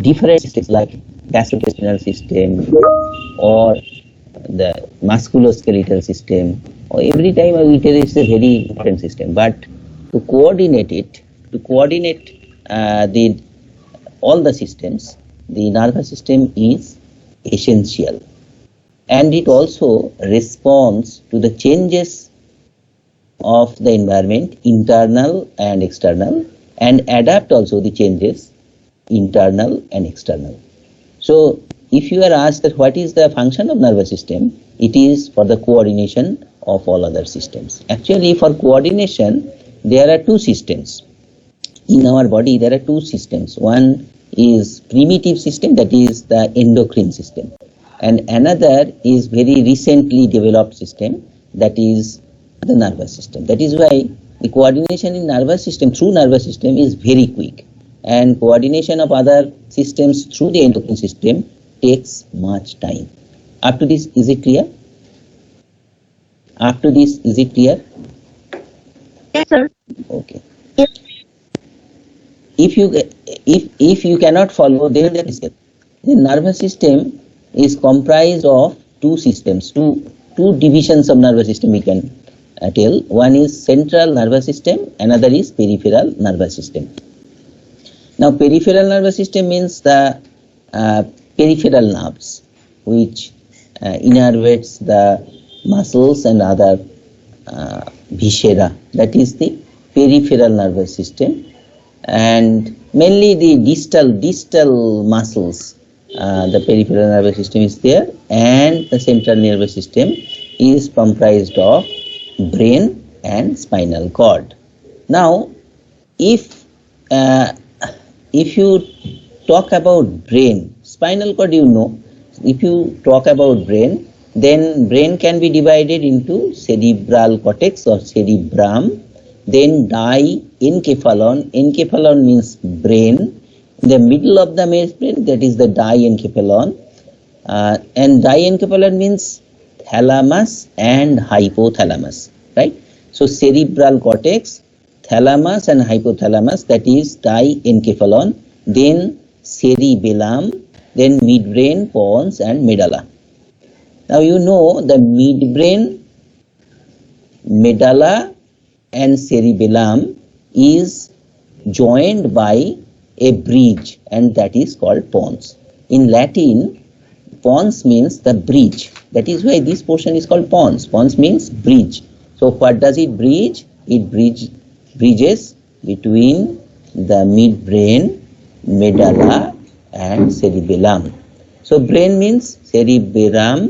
different systems like gastrointestinal system or the musculoskeletal system, or every time we tell it's a very important system, but to coordinate it, all the systems, the nervous system is essential, and it also responds to the changes of the environment, internal and external, and adapt also the changes, internal and external. So if you are asked that what is the function of nervous system, it is for the coordination of all other systems. Actually, for coordination, there are two systems. In our body, there are two systems. One is primitive system, that is the endocrine system, and another is very recently developed system, that is the nervous system. That is why the coordination in nervous system through nervous system is very quick, and coordination of other systems through the endocrine system takes much time. Up to this, is it clear? Up to this, is it clear? Yes, sir. Okay. If you cannot follow, then the nervous system is comprised of two systems, two divisions of nervous system we can tell. One is central nervous system, another is peripheral nervous system. Now, peripheral nervous system means the peripheral nerves, which innervates the muscles and other viscera. That is the peripheral nervous system, and mainly the distal muscles. The peripheral nervous system is there, and the central nervous system is comprised of brain and spinal cord. Now, if you talk about brain, spinal cord, you know, if you talk about brain, then brain can be divided into cerebral cortex or cerebrum, then diencephalon. Encephalon means brain. In the middle of the brain, that is the diencephalon, and diencephalon means thalamus and hypothalamus, right? So cerebral cortex, thalamus and hypothalamus, that is diencephalon, then cerebellum, then midbrain, pons and medulla. Now you know the midbrain, medulla and cerebellum is joined by a bridge, and that is called pons. In Latin, pons means the bridge. That is why this portion is called pons. Pons means bridge. So what does it bridge? It bridges between the midbrain, medulla and cerebellum. So brain means cerebral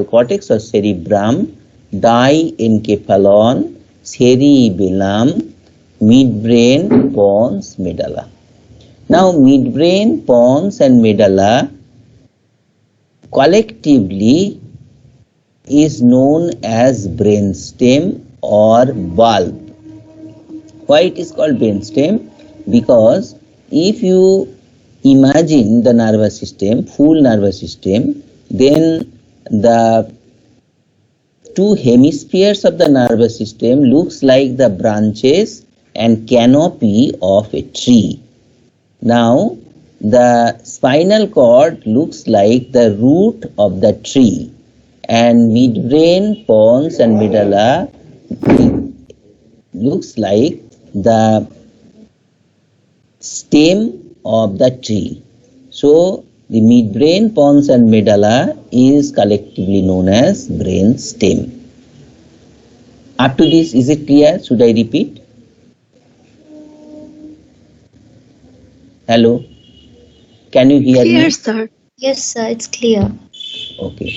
cortex or cerebrum, diencephalon, cerebellum, midbrain, pons, medulla. Now midbrain, pons and medulla collectively is known as brainstem or bulb. Why it is called brainstem? Because if you imagine the nervous system, full nervous system, then the two hemispheres of the nervous system looks like the branches and canopy of a tree. Now the spinal cord looks like the root of the tree, and midbrain, pons and medulla looks like the stem of the tree. So the midbrain, pons and medulla is collectively known as brain stem. Up to this, is it clear? Should I repeat? Hello? Can you hear me? Clear, sir. Yes, sir, it's clear. Okay.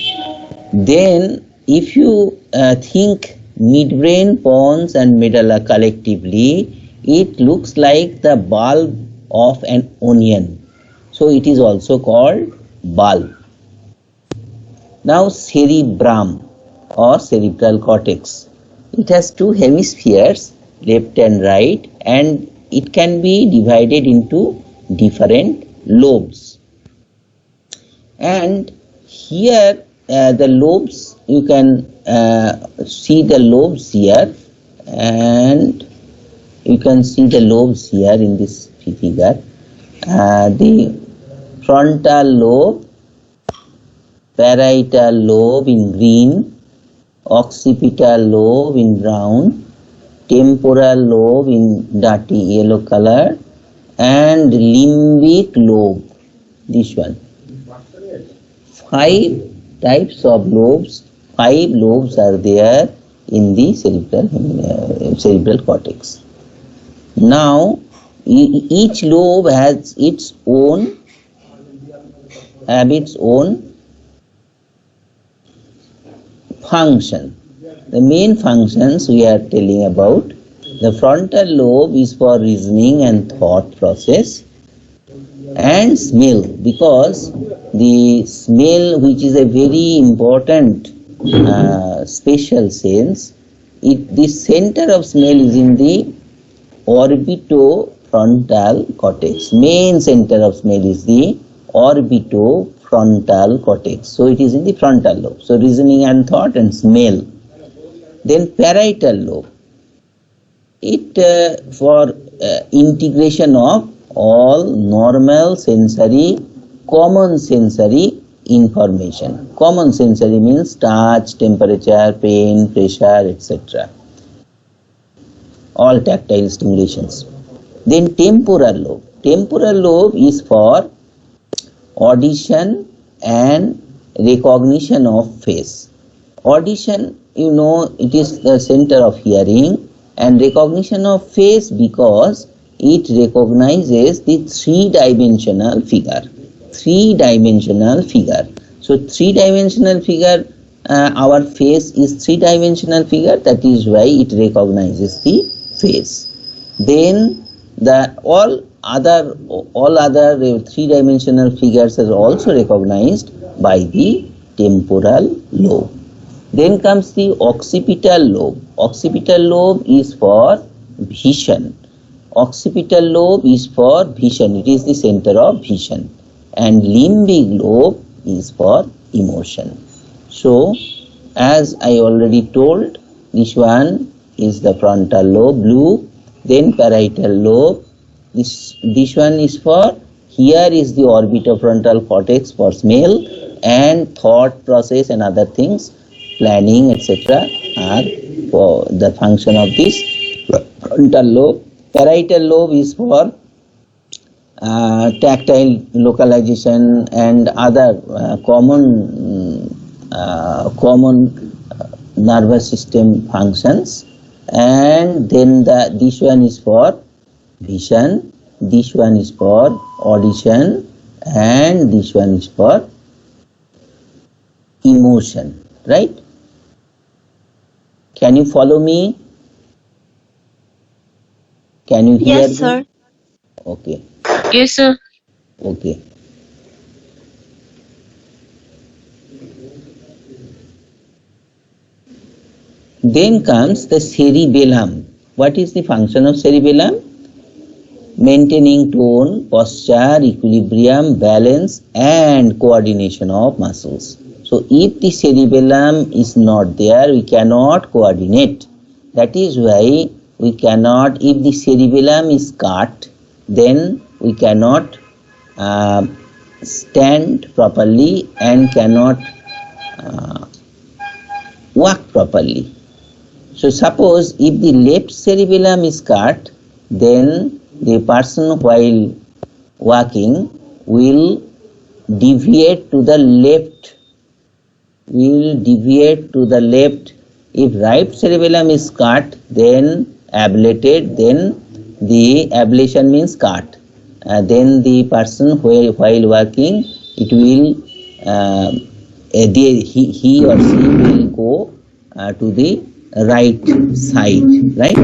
Then if you think midbrain, pons and medulla collectively, it looks like the bulb of an onion. So it is also called bulb. Now cerebrum or cerebral cortex. It has two hemispheres, left and right, and it can be divided into different lobes. And here the lobes, you can see the lobes here, and you can see the lobes here in this figure. The frontal lobe, parietal lobe in green, occipital lobe in brown, temporal lobe in dirty yellow color, and limbic lobe, this one. 5 types of lobes, 5 lobes are there in the cerebral cortex. Now, each lobe has its own function. The main functions we are telling about. The frontal lobe is for reasoning and thought process, and smell, because the smell, which is a very important special sense, the center of smell is in the orbitofrontal cortex. Main center of smell is the orbitofrontal cortex. So it is in the frontal lobe. So reasoning and thought and smell. Then parietal lobe. It for integration of all normal sensory, common sensory information. Common sensory means touch, temperature, pain, pressure, etc. All tactile stimulations. Then temporal lobe. Temporal lobe is for audition and recognition of face. Audition, you know, it is the center of hearing, and recognition of face because it recognizes the three-dimensional figure. Three-dimensional figure. So three-dimensional figure, our face is three-dimensional figure, that is why it recognizes the face. Then all other three-dimensional figures are also recognized by the temporal lobe. Then comes the occipital lobe. Occipital lobe is for vision. Occipital lobe is for vision. It is the center of vision. And limbic lobe is for emotion. So, as I already told, this one is the frontal lobe, blue. Then parietal lobe. This one is for, here is the orbitofrontal cortex for smell and thought process and other things, planning, etc. are for the function of this frontal lobe. Parietal lobe is for tactile localization and other common nervous system functions. And then this one is for vision, this one is for audition, and this one is for emotion, right? Can you follow me? Can you hear me? Yes, sir. Okay. Yes, sir. Okay. Then comes the cerebellum. What is the function of cerebellum? Maintaining tone, posture, equilibrium, balance, and coordination of muscles. So if the cerebellum is not there, we cannot coordinate. That is why we cannot, if the cerebellum is cut, then we cannot stand properly and cannot walk properly. So suppose if the left cerebellum is cut, then the person while walking will deviate to the left. If right cerebellum is cut, then ablated, then the ablation means cut. Then the person while walking, it will he or she will go to the right side, right?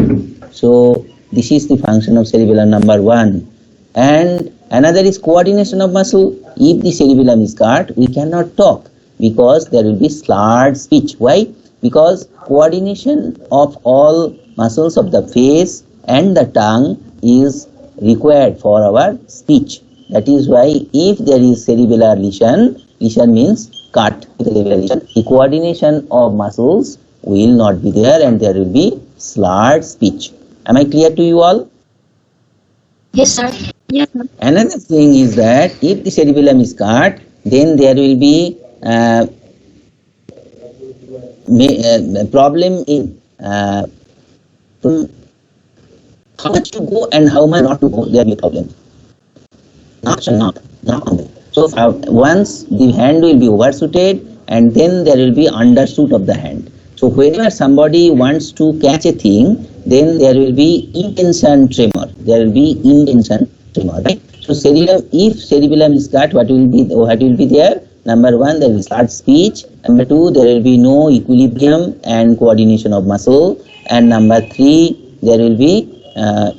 So this is the function of cerebellum number 1. And another is coordination of muscle. If the cerebellum is cut, we cannot talk because there will be slurred speech. Why? Because coordination of all muscles of the face and the tongue is required for our speech. That is why if there is cerebellar lesion means cut. The coordination of muscles will not be there and there will be slurred speech. Am I clear to you all? Yes, sir. Yes, sir. Another thing is that if the cerebellum is cut, then there will be problem in how much to go and how much not to go. There will be a problem. Not on that. So once the hand will be overshooted, and then there will be undershoot of the hand. So whenever somebody wants to catch a thing, then there will be intention tremor. There will be intention tremor. Right? So if cerebellum is cut, what will be there? Number one, there will start speech. Number two, there will be no equilibrium and coordination of muscle. And number three, there will be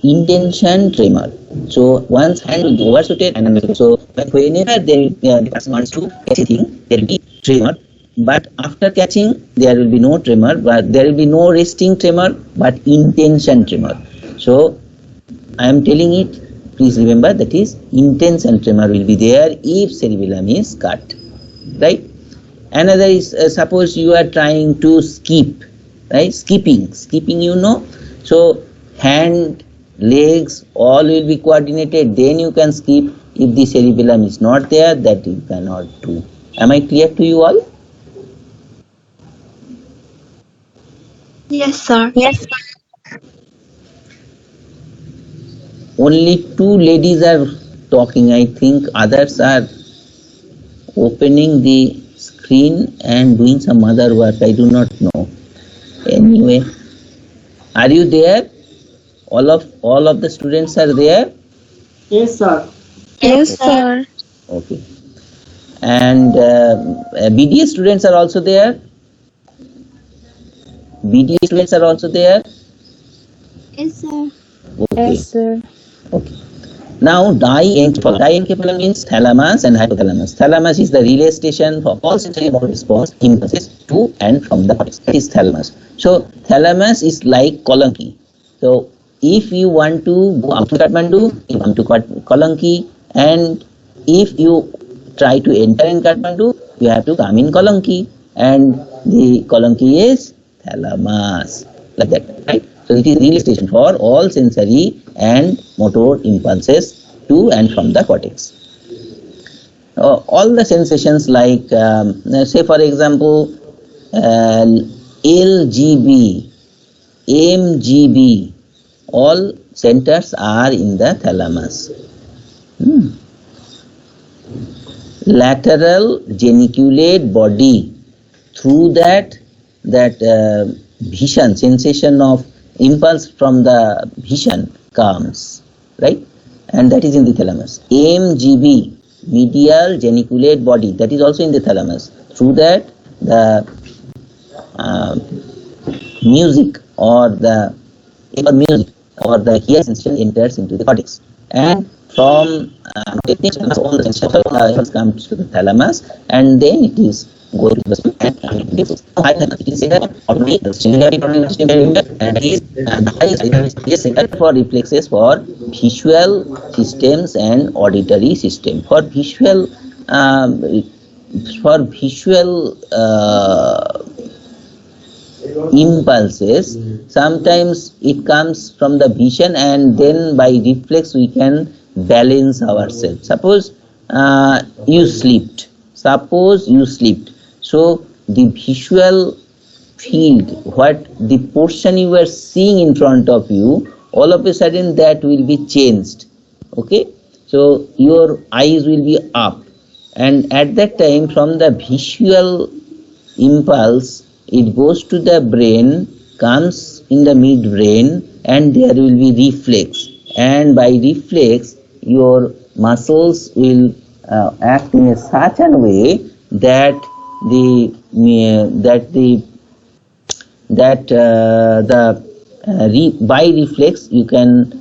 intention tremor. So once hand will be overshooted, and so whenever the person wants to catch a thing, there will be tremor. But after catching, there will be no tremor, but there will be no resting tremor, but intention tremor. So I am telling it, please remember, that is intention tremor will be there if cerebellum is cut. Right? Another is suppose you are trying to skip, right? Skipping, you know. So hand, legs, all will be coordinated, then you can skip. If the cerebellum is not there, that you cannot do. Am I clear to you all? Yes, sir. Yes. Only two ladies are talking. I think others are opening the screen and doing some other work. I do not know. Anyway, are you there? All of the students are there? Yes, sir. Yes, sir. Okay. And BDA students are also there? BDA students are also there? Yes, sir. Okay. Yes, sir. Okay. Now diencephalon means thalamus and hypothalamus. Thalamus is the relay station for all sensory motor response impulses to and from the cortex. That is thalamus. So thalamus is like Kolanki. So if you want to go up to Kathmandu, you come to Kolanki, and if you try to enter in Kathmandu, you have to come in Kolanki, and the Kolanki is thalamus, like that, right? So it is relay station for all sensory and motor impulses to and from the cortex. All the sensations like, say for example, LGB, MGB, all centers are in the thalamus. Lateral geniculate body, through that vision, sensation of impulse from the vision comes, right? And that is in the thalamus. MGB, medial geniculate body, that is also in the thalamus. Through that the music or the hearing sensation enters into the cortex, and from all the sensations comes to the thalamus, and then it is going to the system and it is the center for reflexes for visual systems and auditory system. For visual impulses, sometimes it comes from the vision, and then by reflex we can balance ourselves. Suppose you slept. So the visual field, what the portion you were seeing in front of you, all of a sudden that will be changed. Okay, so your eyes will be up, and at that time from the visual impulse it goes to the brain, comes in the midbrain, and there will be reflex, and by reflex your muscles will act in a such a way that by reflex you can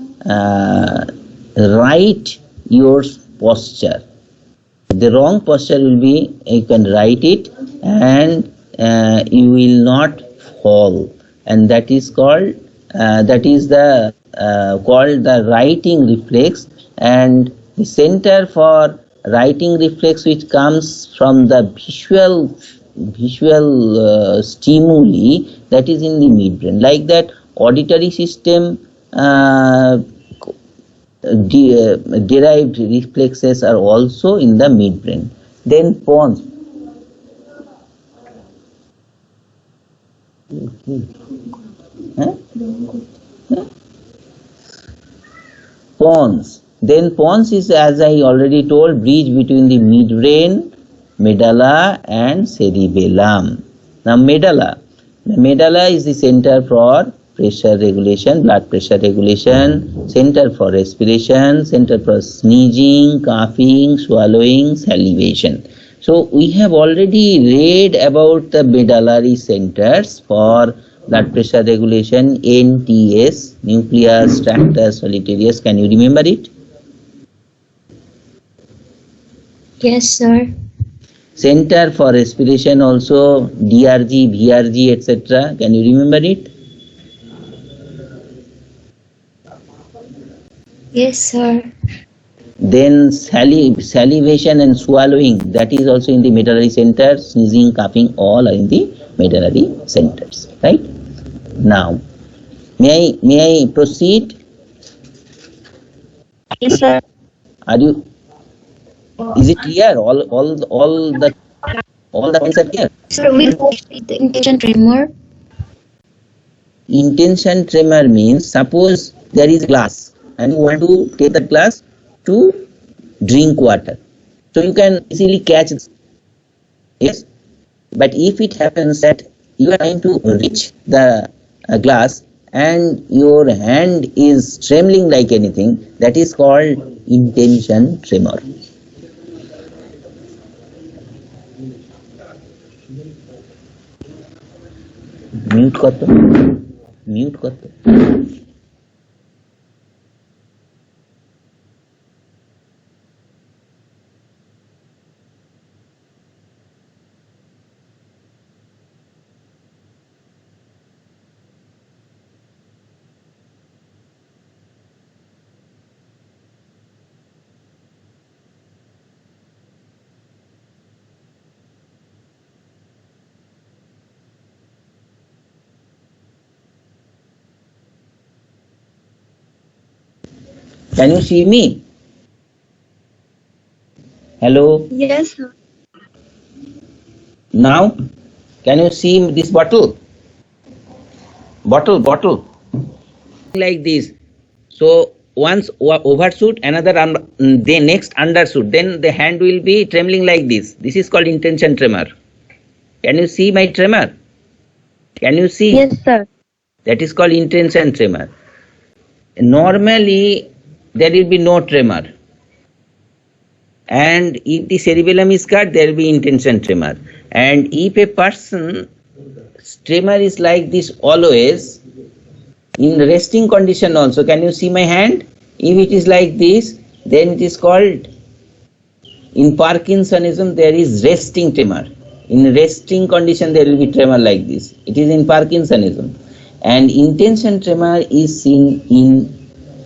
write your posture. The wrong posture will be, you can write it, and you will not fall, and that is called called the writing reflex. And the center for writing reflex, which comes from the visual stimuli, that is in the midbrain. Like that, auditory system derived reflexes are also in the midbrain. Then pons. Huh? Huh? Pons. Then pons is, as I already told, bridge between the midbrain, medulla and cerebellum. Now medulla. The medulla is the center for pressure regulation, blood pressure regulation, center for respiration, center for sneezing, coughing, swallowing, salivation. So we have already read about the medullary centers for blood pressure regulation, NTS, nucleus tractus solitarius. Can you remember it? Yes, sir. Center for respiration also, DRG, VRG, etc. Can you remember it? Yes, sir. Then salivation and swallowing, that is also in the medullary center. Sneezing, coughing, all are in the medullary centers. Right? Now, may I proceed? Yes, sir. Are you? Is it clear? All the points are clear. Sir, we watch the intention tremor. Intention tremor means, suppose there is glass and you want to take that glass to drink water. So you can easily catch it. Yes. But if it happens that you are trying to reach the glass and your hand is trembling like anything, that is called intention tremor. Mute করতো, mute করতো. Can you see me? Hello? Yes, sir. Now, can you see this bottle? Bottle. Like this. So, once overshoot, another the next undershoot, then the hand will be trembling like this. This is called intention tremor. Can you see my tremor? Can you see? Yes, sir. That is called intention tremor. Normally, there will be no tremor. And if the cerebellum is cut, there will be intention tremor. And if a person tremor is like this always, in resting condition also, can you see my hand? If it is like this, then it is called, in Parkinsonism, there is resting tremor. In resting condition, there will be tremor like this. It is in Parkinsonism. And intention tremor is seen in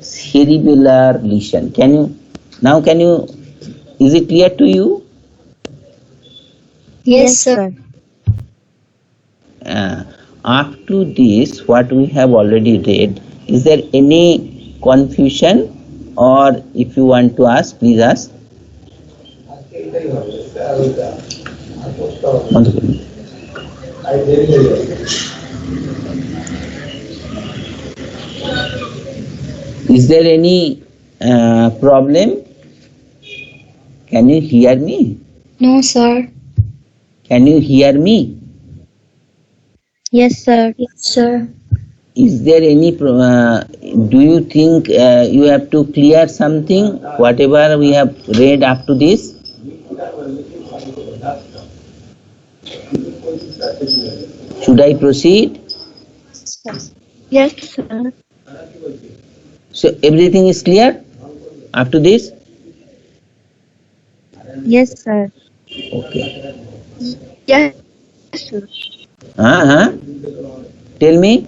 cerebellar lesion. Is it clear to you? Yes, sir. Up to this, what we have already read, is there any confusion, or if you want to ask, please ask. Is there any problem? Can you hear me? No, sir. Can you hear me? Yes, sir. Yes, sir. Is there any, do you think you have to clear something, whatever we have read up to this? Should I proceed? Yes, sir. So everything is clear up to this? Yes, sir. Okay. Yes, sir. Tell me.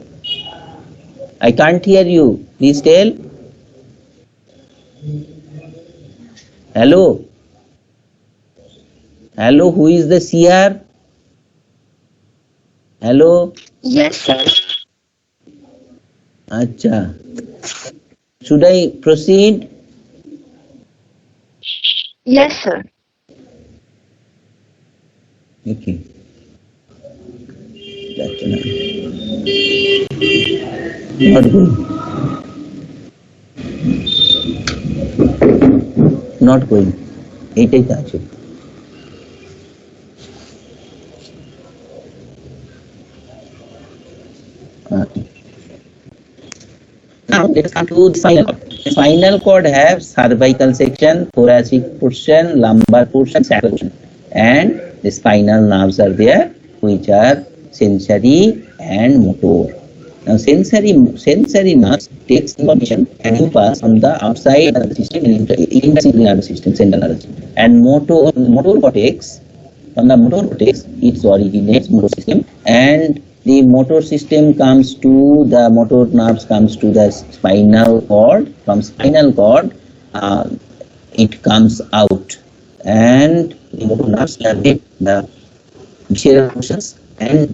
I can't hear you. Please tell. Hello. Hello, who is the seer? Hello. Yes, sir. Acha. Should I proceed? Yes, sir. Okay. That's enough. Not going. Not going. এইটাই তো আছে। Now let us come to the spinal cord. The spinal cord have cervical section, thoracic portion, lumbar portion, sacral portion, and the spinal nerves are there, which are sensory and motor. Now sensory nerves takes information and impulse from the outside of the system into the nervous system, central nervous system. And motor cortex, from the motor cortex, it originates motor system, and the motor system comes to the motor nerves comes to the spinal cord. From spinal cord, it comes out, and the motor nerves get the visceral portions and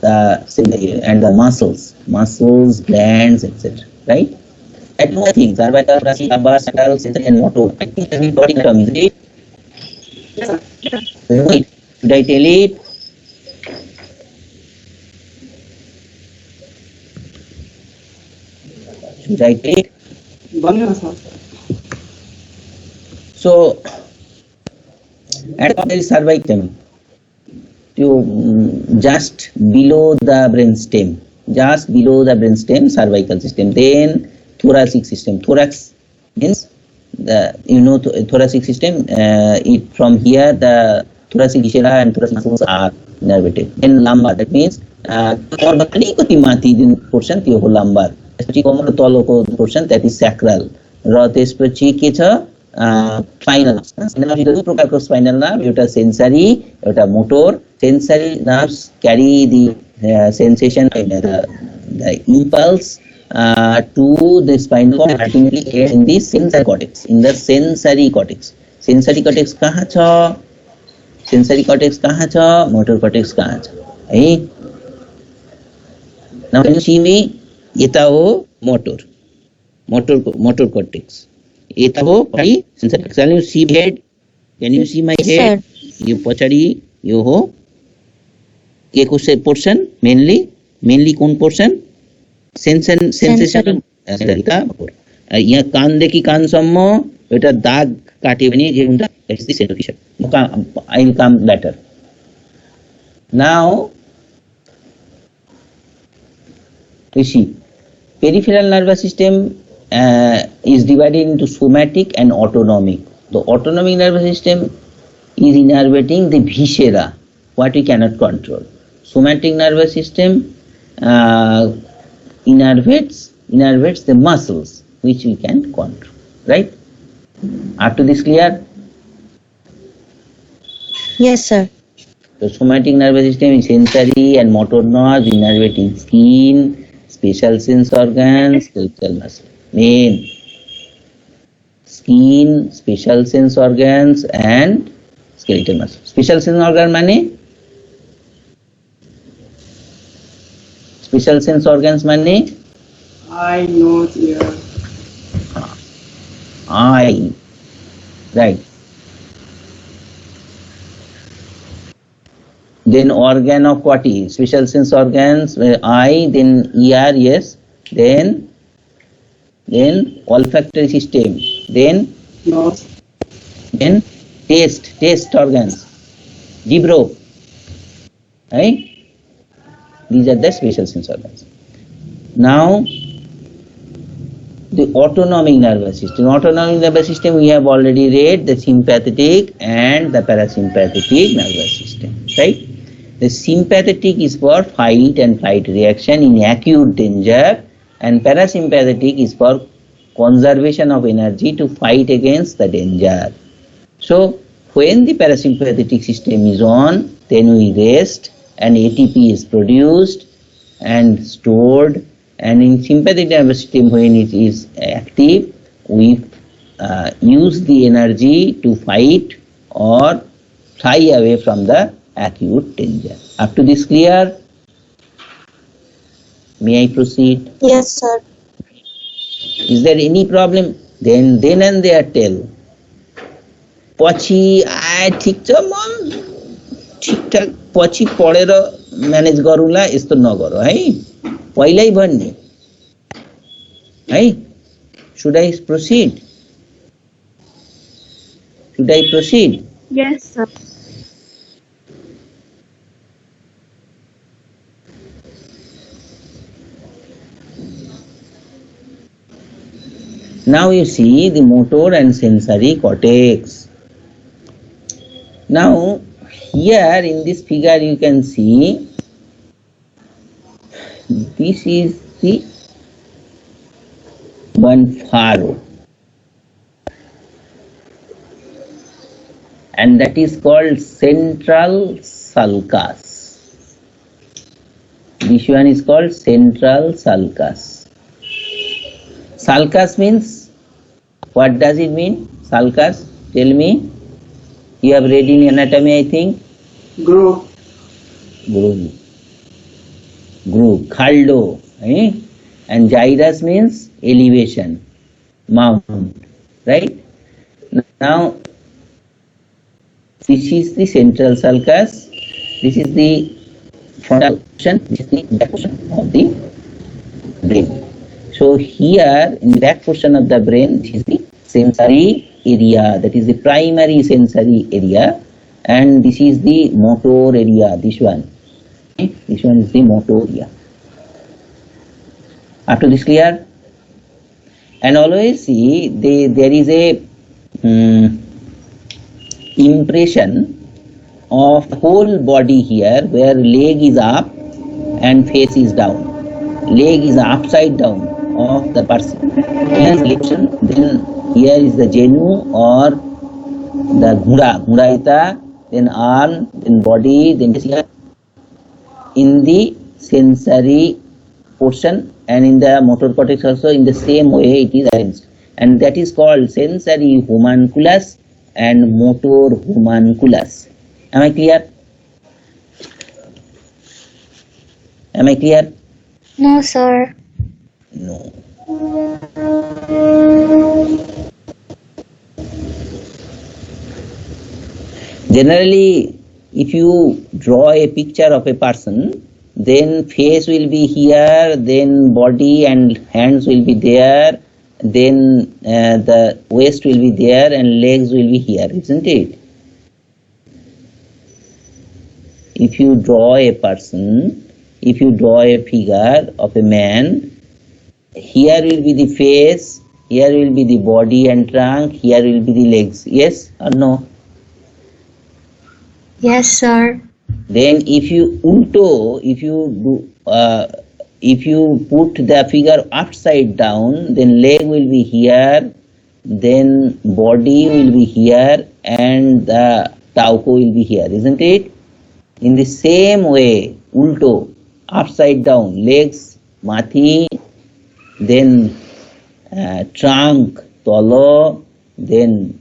the muscles, glands, etc. Right? I know things: cervical, thoracic, lumbar, sacral, sensory, and motor. I think everybody knows it. Wait, should I tell it? Should I tell it? So, at the there is cervical, just below the brainstem, cervical system. Then thoracic system. Thorax means the thoracic system. It from here the thoracic viscera and thoracic muscles are innervated. Then lumbar, that means portion त्यो हो lumbar. त्यसपछि कमरको तलको portion, that is sacral. र त्यसपछि के छ spinal nerve. दुई प्रकारको spinal nerve, एउटा sensory, एउटा motor. Sensory nerves carry the sensation and the impulse to the spinal cord, and ultimately in the sensory cortex. Sensory cortex कहाँ छ? Sensory cortex कहाँ छ? Motor cortex कहाँ छ? है? Now can you see me? यता हो motor cortex. यता हो है sensory. Can you see head? Can you see my head? यो पछाडि यो हो के को portion? Mainly कुन portion? Sensation. यहाँ कानदेखि कानसम्म एउटा दाग काट्यो भने के हुन्छ? That's the sensation. I will come later. Now you see, peripheral nervous system is divided into somatic and autonomic. The autonomic nervous system is innervating the viscera, what we cannot control. Somatic nervous system innervates the muscles, which we can control. Right? Up to this clear? Yes, sir. The somatic nervous system is sensory and motor nerves innervating skin, special sense organs, skeletal muscle. Main skin, special sense organs, and skeletal muscle. Special sense organ mane? Special sense organs mane? Eye, nose, ear. Eye. Right. Then organ of what is? Special sense organs, eye, then ear, yes. Then olfactory system. Then Nose. Then taste organs. Dibro. Right? These are the special sense organs. Now, the autonomic nervous system. Autonomic nervous system we have already read, the sympathetic and the parasympathetic nervous system. Right? The sympathetic is for fight and flight reaction in acute danger, and parasympathetic is for conservation of energy to fight against the danger. So when the parasympathetic system is on, then we rest and ATP is produced and stored, and in sympathetic nervous system when it is active, we use the energy to fight or fly away from the acute danger. Up to this clear? May I proceed? Yes, sir. Is there any problem? Then and there tell. पछि आए ठिक छ म ठिकठाक पछि पढेर manage गरौँला यस्तो नगरौ है पहिल्यै भन्ने है should I proceed Yes, sir. Now you see the motor and sensory cortex. Now here in this figure you can see this is the one furrow and that is called central sulcus. This one is called central sulcus. Sulcus means, what does it mean? Sulcus, tell me. You have read in anatomy, I think. Groove. Khaldo, eh? And gyrus means elevation, mount, right? Now, this is the central sulcus. This is the frontal portion. This is the back portion of the brain. So here in the back portion of the brain, this is the sensory area, that is the primary sensory area, and this is the motor area, this one. Okay? This one is the motor area. Up to this clear? And always see there is a impression of the whole body here where leg is up and face is down. Leg is upside down of the person. Here is flexion, then here is the genu or the guraita, then arm, then body, then here. In the sensory portion and in the motor cortex also in the same way it is arranged, and that is called sensory homunculus and motor homunculus. Am I clear? Am I clear? No, sir. No. Generally, if you draw a picture of a person, then face will be here, then body and hands will be there, then the waist will be there and legs will be here, isn't it? If you draw a person, if you draw a figure of a man, here will be the face, here will be the body and trunk, here will be the legs. Yes or no? Yes, sir. Then if you put the figure upside down, then leg will be here, then body will be here, and the tauko will be here, isn't it? In the same way, ulto, upside down, legs, mathi, then trunk, tolo, then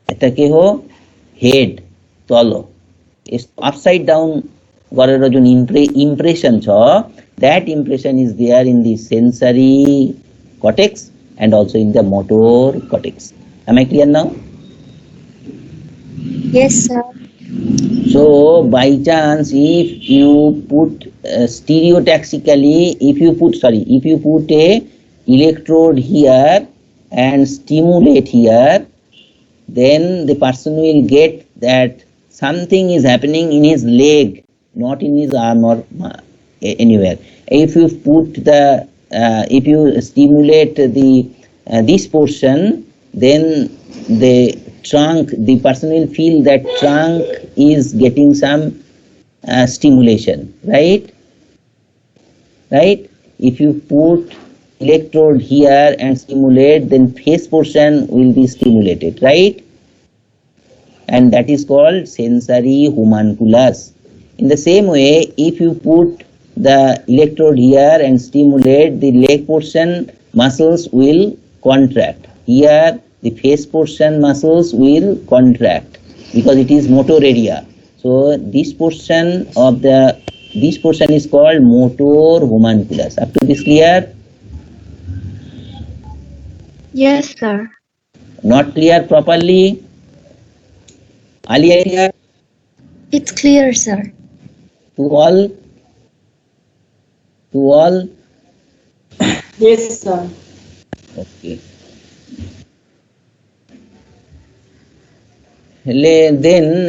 eta ke ho, head, tolo. Upside down गरेर जुन impression छ, that impression is there in the sensory cortex and also in the motor cortex. Am I clear now? Yes, sir. So by chance if you put stereotaxically, if you put a electrode here and stimulate here, then the person will get that something is happening in his leg, not in his arm or anywhere. If you put the if you stimulate the this portion, then the trunk, the person will feel that trunk is getting some stimulation, right? If you put electrode here and stimulate, then face portion will be stimulated, right? And that is called sensory homunculus. In the same way, if you put the electrode here and stimulate, the leg portion muscles will contract. Here the face portion muscles will contract because it is motor area. So this portion is called motor homunculus. Up to this clear? Yes, sir. Not clear properly? Ali idea It's clear, sir. to all? To all? Yes, sir. Okay. Then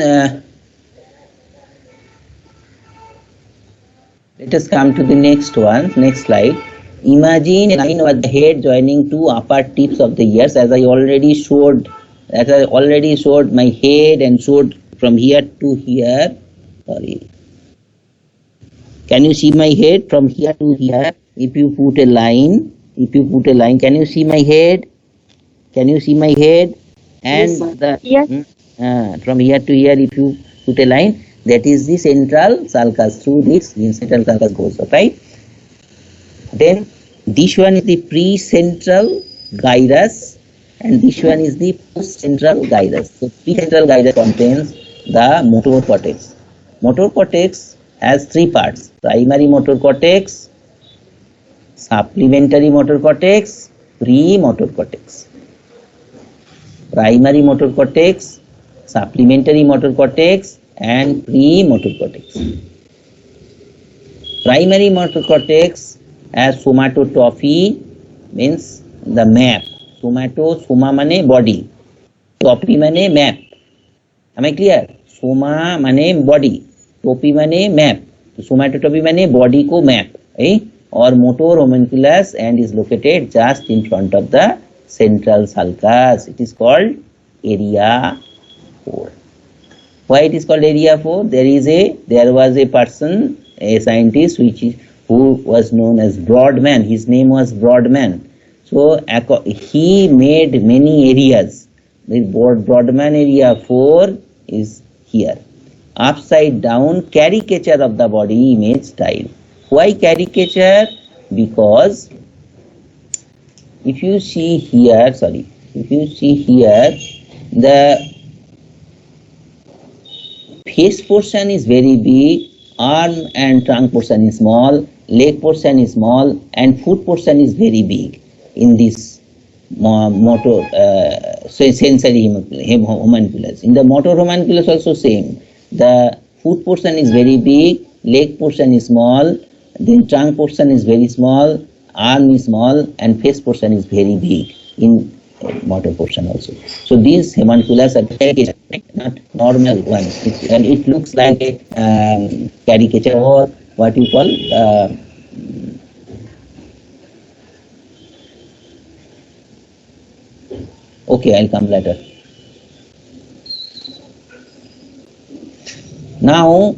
let us come to the next one. Next slide. Imagine a line over the head joining two upper tips of the ears, as I already showed. As I already showed my head and showed from here to here. Sorry. Can you see my head from here to here? If you put a line, can you see my head? Can you see my head? And Yes, sir. the Yes. from here to here, if you put a line, that is the central sulcus. Through this, the central sulcus goes up, right? Then this one is the pre-central gyrus, and this one is the post-central gyrus. So pre-central gyrus contains the motor cortex. Motor cortex has three parts: primary motor cortex, supplementary motor cortex, pre-motor cortex. Primary motor cortex, supplementary motor cortex, and pre-motor cortex. Primary motor cortex has somatotrophy, means the map. Soma mane body, trophy mane map. Am I clear? Soma mane body, trophy mane map. Somatotrophy mane body ko map, or motor homunculus, and is located just in front of the central sulcus. It is called area 4. Why it is called area 4? There was a person, a scientist, who was known as Brodmann. His name was Brodmann. So he made many areas. The Brodmann area 4 is here. Upside down caricature of the body image style. Why caricature? Because if you see here, the face portion is very big, arm and trunk portion is small, leg portion is small, and foot portion is very big in this motor sensory homunculus. In the motor homunculus also same. The foot portion is very big, leg portion is small, then trunk portion is very small, arm is small, and face portion is very big in motor portion also. So these homunculus are caricature, not normal ones, and it looks like a caricature, or what you call okay, I'll come later. Now,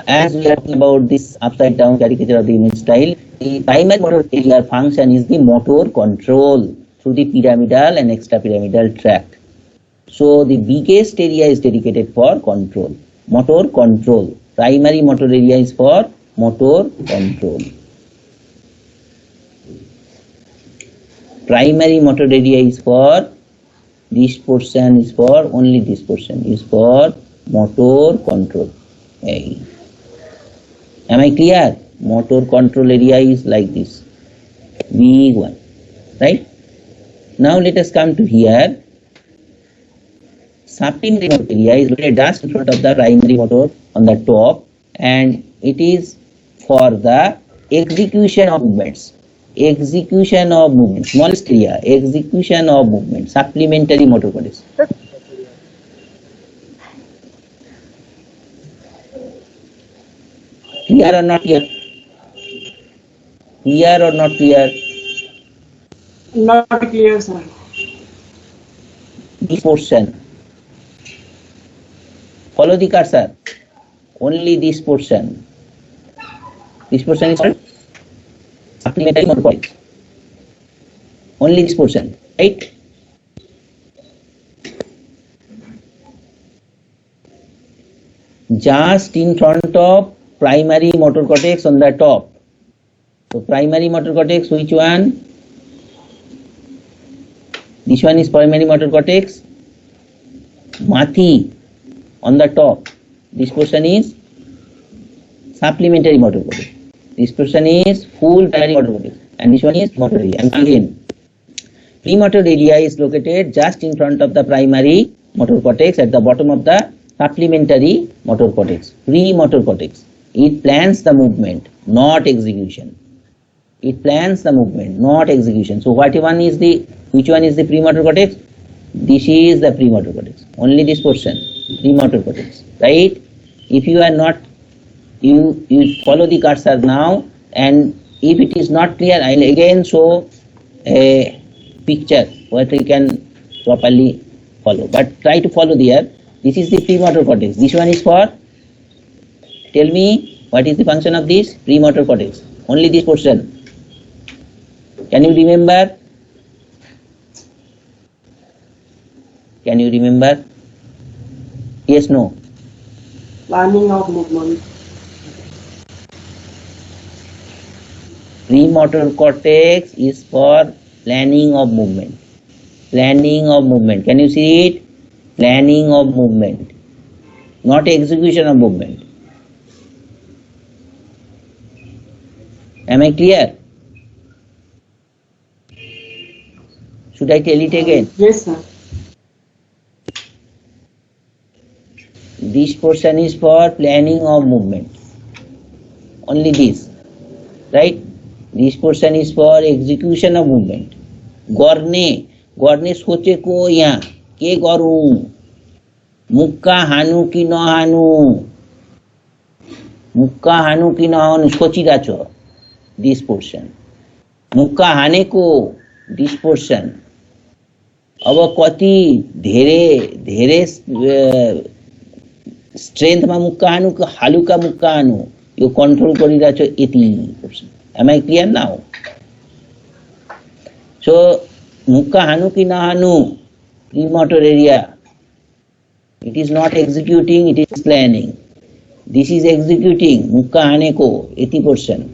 as we are talking about this upside down caricature of the image style, the primary motor area function is the motor control through the pyramidal and extrapyramidal tract. So the biggest area is dedicated for control, motor control. Primary motor area is for motor control. Primary motor area is for this portion, is for only this portion, is for motor control. Am I clear? Motor control area is like this, big one, right? Now let us come to here. Supplementary motor area is located just in front of the primary motor on the top, and it is for the execution of movements. Smallest area, execution of movement, supplementary motor cortex. Clear or not clear? Clear or not clear? Not clear, sir. This portion. Follow the cursor. Only this portion. This portion is called supplementary motor cortex. Only this portion, right? Just in front of primary motor cortex on the top. So primary motor cortex, which one? This one is primary motor cortex. Mathi on the top. This portion is supplementary motor cortex. This portion is full primary motor cortex, and this one is motor area. And again, premotor area is located just in front of the primary motor cortex at the bottom of the supplementary motor cortex, premotor cortex. It plans the movement, not execution. It plans the movement, not execution. So which one is the premotor cortex? This is the premotor cortex. Only this portion, premotor cortex, right? If you are not, you follow the cursor now, and if it is not clear, I will again show a picture where you can properly follow. But try to follow there. This is the premotor cortex. This one is for, tell me, what is the function of this premotor cortex? Only this portion. Can you remember? Can you remember? Yes, no? Planning of movement. Premotor cortex is for planning of movement. Planning of movement. Can you see it? Planning of movement. Not execution of movement. Am I clear? Should I tell it again? Yes, sir. This portion is for planning of movement. Only this. Right? This portion is for execution of movement. Gorne सोचे को यहाँ के गरूं, मुक्का हानु कि नहानु, मुक्का हानु कि नहानु सोचिरहेको छ. This portion. मुक्का हानेको this portion. अब कति धेरै स्ट्रेन्थमा मुक्का हानु कि हालुका मुक्का हानु, यो कन्ट्रोल गरिरहेको छ यति person. Am I clear now? So Mukka hanu ki nahanu, premotor area. It is not executing, it is planning. This is executing, mukka hane ko, 80%.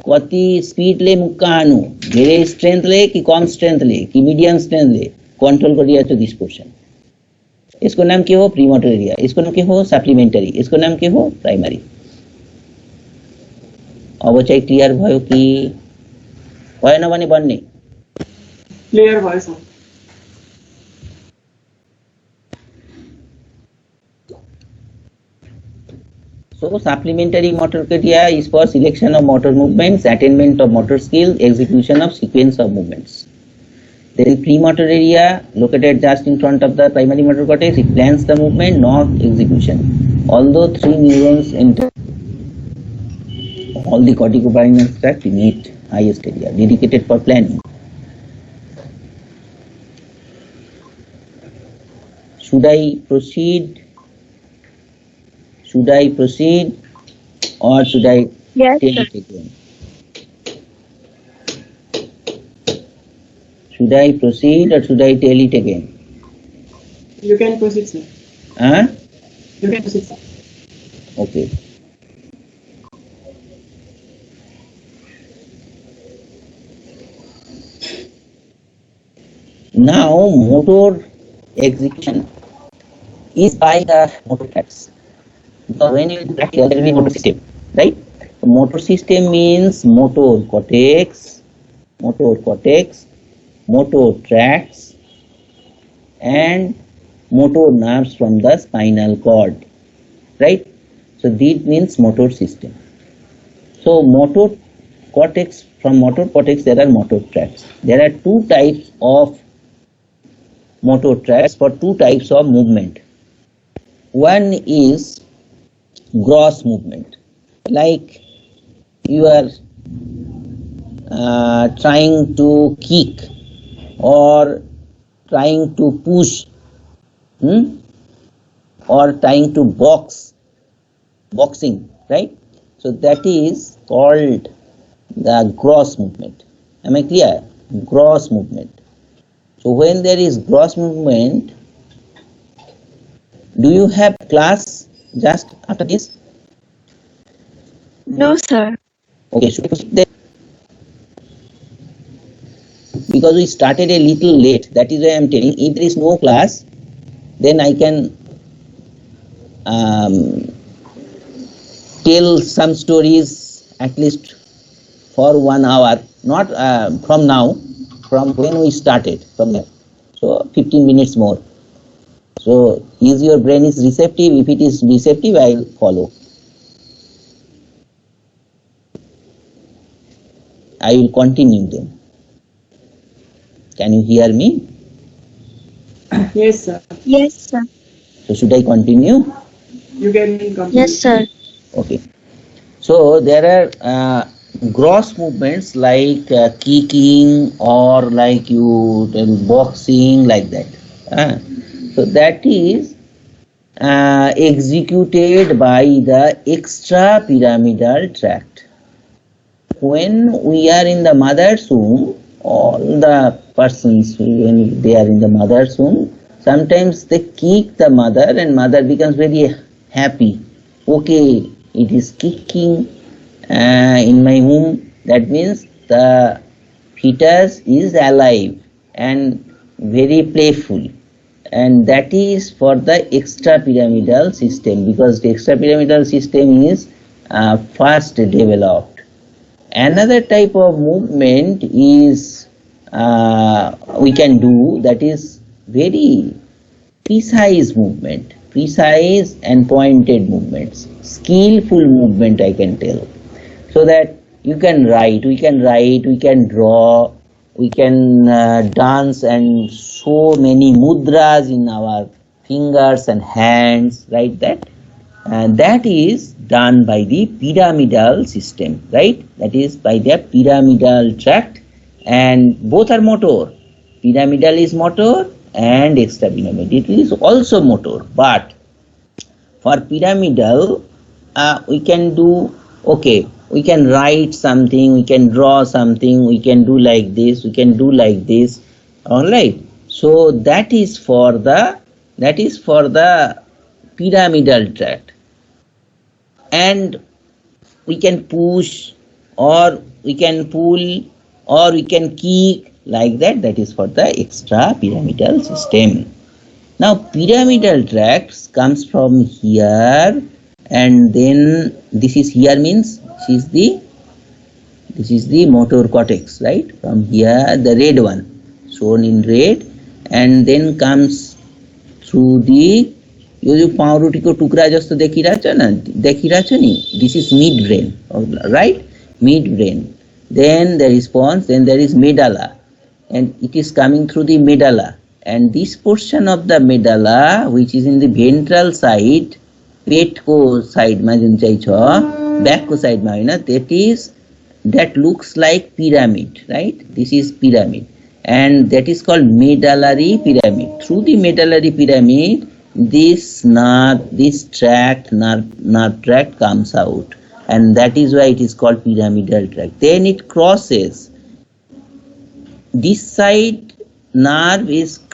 Kati speed le mukka hanu, धेरै strength le कि कम strength ले कि medium strength ले, control करिया तो this portion. इसको नाम के हो premotor area, इसको नाम के हो supplementary, इसको नाम के हो primary. अब चाहिँ क्लियर भयो कि भएन भने भन्ने. Clear voice, sir. So supplementary motor area is for selection of motor movements, attainment of motor skill, execution of sequence of movements. There is premotor area located just in front of the primary motor cortex. It plans the movement, not execution. Although 3 neurons enter all the corticopyramidal tract in it, highest area dedicated for planning. Should I proceed? Should I proceed or should I Yes, tell sir. it again? Should I proceed or should I tell it again? You can proceed, sir. Huh? You can proceed, sir. Okay. Now motor execution is by the motor tracks. Because when you practice, there will be motor system, right? So motor system means motor cortex, motor tracks, and motor nerves from the spinal cord, right? So this means motor system. So motor cortex, from motor cortex there are motor tracks. There are two types of motor tracks for two types of movement. One is gross movement, like you are trying to kick or trying to push, or trying to boxing, right? So that is called the gross movement. Am I clear? Gross movement. So when there is gross movement, do you have class just after this? No, sir. Okay, should we proceed then? Because we started a little late, that is why I am telling. If there is no class, then I can tell some stories at least for 1 hour, not from now, from when we started, from there. So 15 minutes more. So is your brain is receptive? If it is receptive, I will follow. I will continue them. Can you hear me? Yes, sir. Yes, sir. So should I continue? You can complete. Yes, sir. Okay. So there are gross movements like kicking or like you tell boxing, like that. So that is executed by the extrapyramidal tract. When we are in the mother's womb, all the persons when they are in the mother's womb, sometimes they kick the mother and mother becomes very happy. Okay, it is kicking in my womb. That means the fetus is alive and very playful. And that is for the extrapyramidal system, because the extrapyramidal system is first developed. Another type of movement is we can do, that is very precise movement, precise and pointed movements, skillful movement, I can tell. So that you can write, we can draw, we can dance and so many mudras in our fingers and hands, like that. And that is done by the pyramidal system, right? That is by the pyramidal tract, and both are motor. Pyramidal is motor and extrapyramidal is also motor. But for pyramidal, we can do, okay, we can write something, we can draw something, we can do like this, we can do like this, all right. So that is for the pyramidal tract. And we can push, or we can pull, or we can kick, like that. That is for the extrapyramidal system. Now pyramidal tracts comes from here, and then this is here means this is the motor cortex, right? From here, the red one shown in red, and then comes through the यो जो पाउरोटीको टुक्रा जस्तो देखिरहेछ नि, this is midbrain, right? Midbrain. Then there is pons, then there is medulla, and it is coming through the medulla. And this portion of the medulla, which is in the ventral side, पेटको साइडमा जुन चाहिँ छ, ब्याकको साइडमा हैन, that looks like pyramid, right? This is pyramid, and that is called medullary pyramid. Through the medullary pyramid, this nerve tract comes out, and that is why it is called pyramidal tract. Then it crosses this side,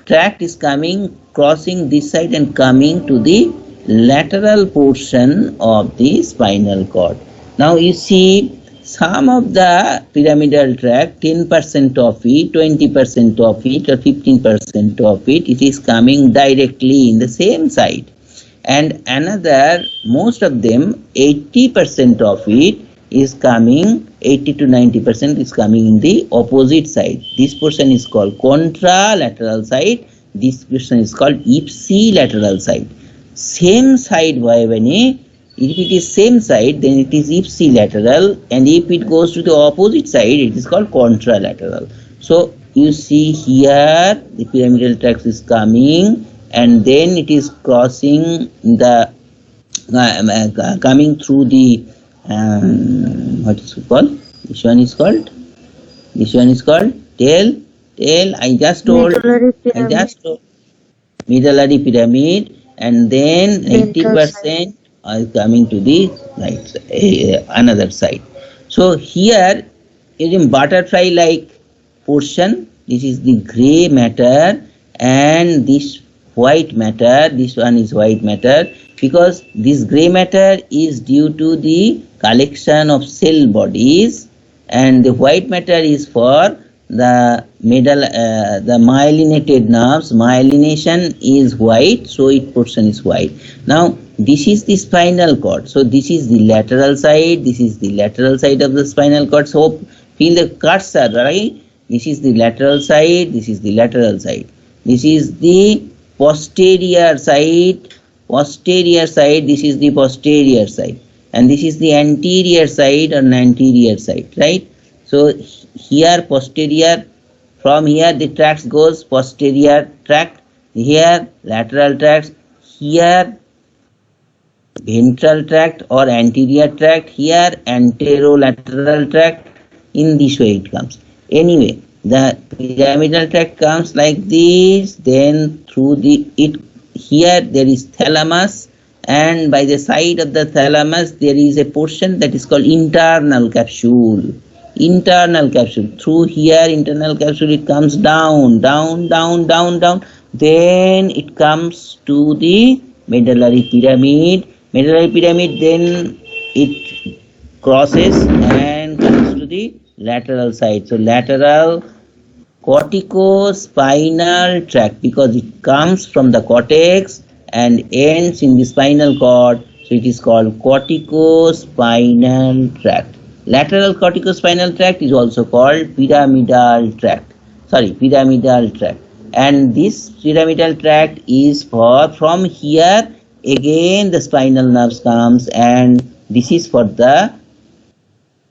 tract is coming, crossing this side and coming to the lateral portion of the spinal cord. Now you see some of the pyramidal tract, 10% of it, 20% of it, or 15% of it, it is coming directly in the same side. And another, most of them, 80% of it is coming, 80 to 90% is coming in the opposite side. This portion is called contralateral side. This portion is called ipsilateral side. Same side, if it is same side, then it is ipsilateral, and if it goes to the opposite side, it is called contralateral. So you see here the pyramidal tract is coming, and then it is crossing the coming through the what is it called? This one is called tail. I just told medullary pyramid, and then 80% are coming to the right another side. So here is butterfly like portion. This is the gray matter, and this white matter, this one is white matter, because this gray matter is due to the collection of cell bodies, and the white matter is for the the myelinated nerves. Myelination is white, so its portion is white. Now this is the spinal cord. So this is the lateral side, this is the lateral side of the spinal cord. So feel the cursor, right? This is the lateral side, this is the lateral side. This is the posterior side, this is the posterior side, and this is the anterior side or anterior side, right? So here posterior, from here the tract goes posterior tract, here lateral tract, here ventral tract or anterior tract, here anterolateral tract. In this way it comes. Anyway, the pyramidal tract comes like this, then through the here there is thalamus, and by the side of the thalamus there is a portion that is called internal capsule. Internal capsule. Through here internal capsule it comes down, down, down, down, down. Then it comes to the medullary pyramid. Medullary pyramid, then it crosses and comes to the lateral side. So lateral corticospinal tract, because it comes from the cortex and ends in the spinal cord, so it is called corticospinal tract. Lateral corticospinal tract is also called pyramidal tract. Pyramidal tract. And this pyramidal tract is from here again the spinal nerves comes, and this is for the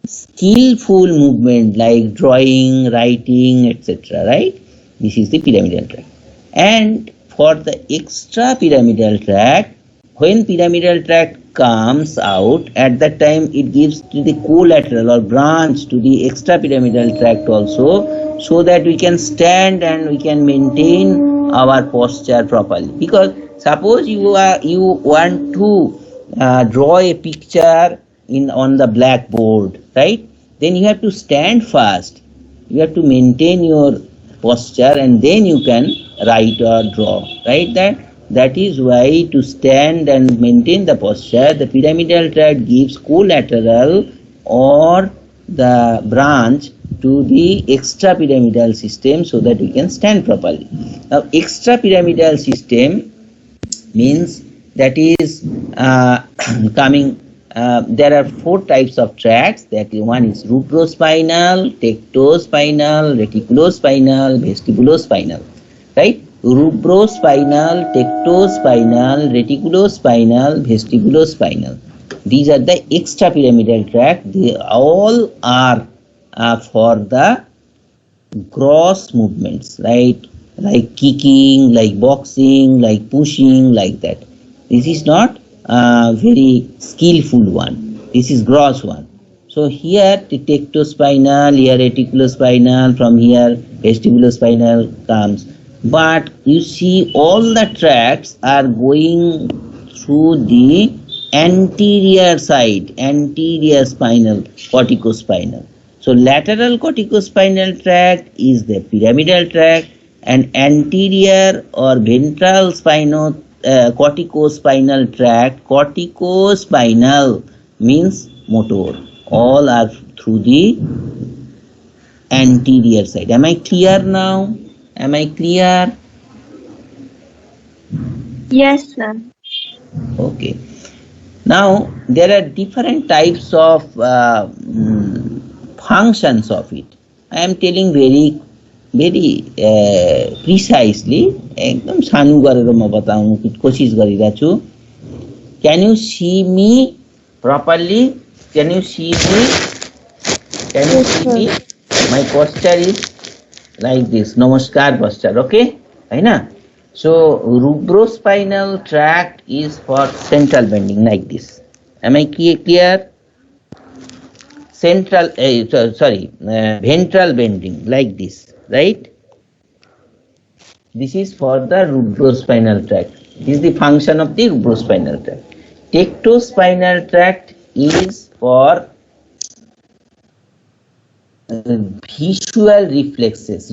skillful movement like drawing, writing, etc. Right? This is the pyramidal tract. And for the extra pyramidal tract, when pyramidal tract comes out, at that time it gives to the collateral or branch to the extra pyramidal tract also, so that we can stand and we can maintain our posture properly. Because suppose you want to draw a picture on the blackboard, right? Then you have to stand first. You have to maintain your posture and then you can write or draw, right? That is why to stand and maintain the posture, the pyramidal tract gives collateral or the branch to the extra pyramidal system so that we can stand properly. Now, extra pyramidal system means that is coming. There are 4 types of tracts. That one is rubrospinal, tectospinal, reticulospinal, vestibulospinal, right? Rubrospinal, tectospinal, reticulospinal, vestibulospinal. These are the extra pyramidal tract. They all are for the gross movements, right? Like kicking, like boxing, like pushing, like that. This is not very skillful one. This is gross one. So here the tectospinal, here reticulospinal, from here vestibulospinal comes. But you see all the tracts are going through the anterior side, anterior spinal, corticospinal. So lateral corticospinal tract is the pyramidal tract, and anterior or ventral corticospinal tract, corticospinal means motor, all are through the anterior side. Am I clear now? Am I clear? Yes, sir. Okay. Now there are different types of functions of it. I am telling very precisely. एकदम सानो गरेर म बताउनु कोशिश गरिरहेको छु. Can you see me properly? Can you see me? Can you see me? My posture is like this. Namaskar posture. Okay? Right? So rubrospinal tract is for central bending like this. Am I clear? Ventral bending like this, right? This is for the rubrospinal tract. This is the function of the rubrospinal tract. Tectospinal tract is for visual reflexes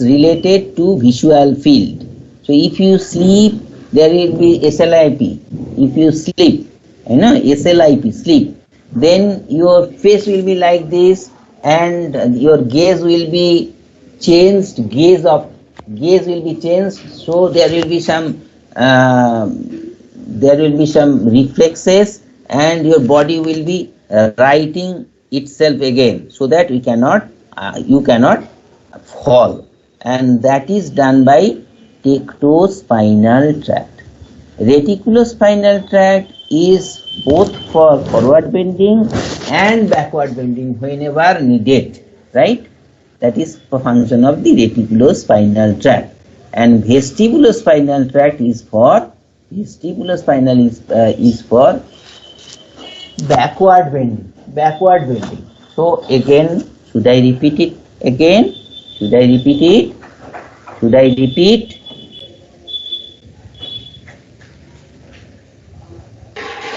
related to visual field. So if you sleep, there will be SLIP. If you sleep, SLIP, sleep, then your face will be like this and your gaze will be changed, gaze will be changed. So there will be some reflexes and your body will be righting itself again, so that you cannot fall, and that is done by tectospinal tract. Reticulospinal tract is both for forward bending and backward bending whenever needed, right? That is the function of the reticulospinal tract. And vestibulospinal tract is for backward bending. So again, should I repeat it again? Should I repeat?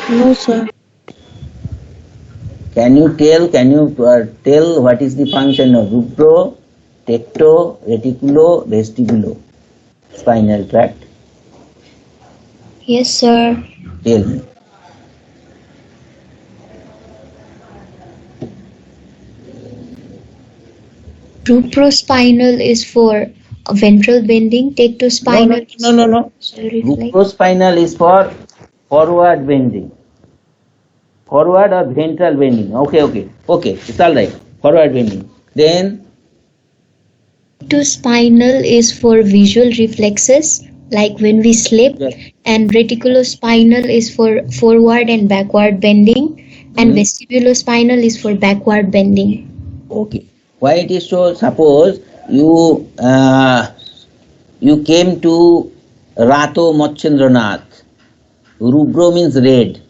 No, sir. Can you tell what is the function of rubro, tecto, reticulo, vestibulo spinal tract? Yes, sir. Tell me. Rubrospinal is for ventral bending. Tectospinal No. Rubrospinal is for forward bending. Forward or ventral bending. Okay. It's all right. Forward bending. Then Tectospinal is for visual reflexes, like when we sleep, yes. and reticulospinal is for forward and backward bending, and vestibulospinal is for backward bending. Okay. Why it is so? Suppose you came to Rato Machendranath. Rubro means red.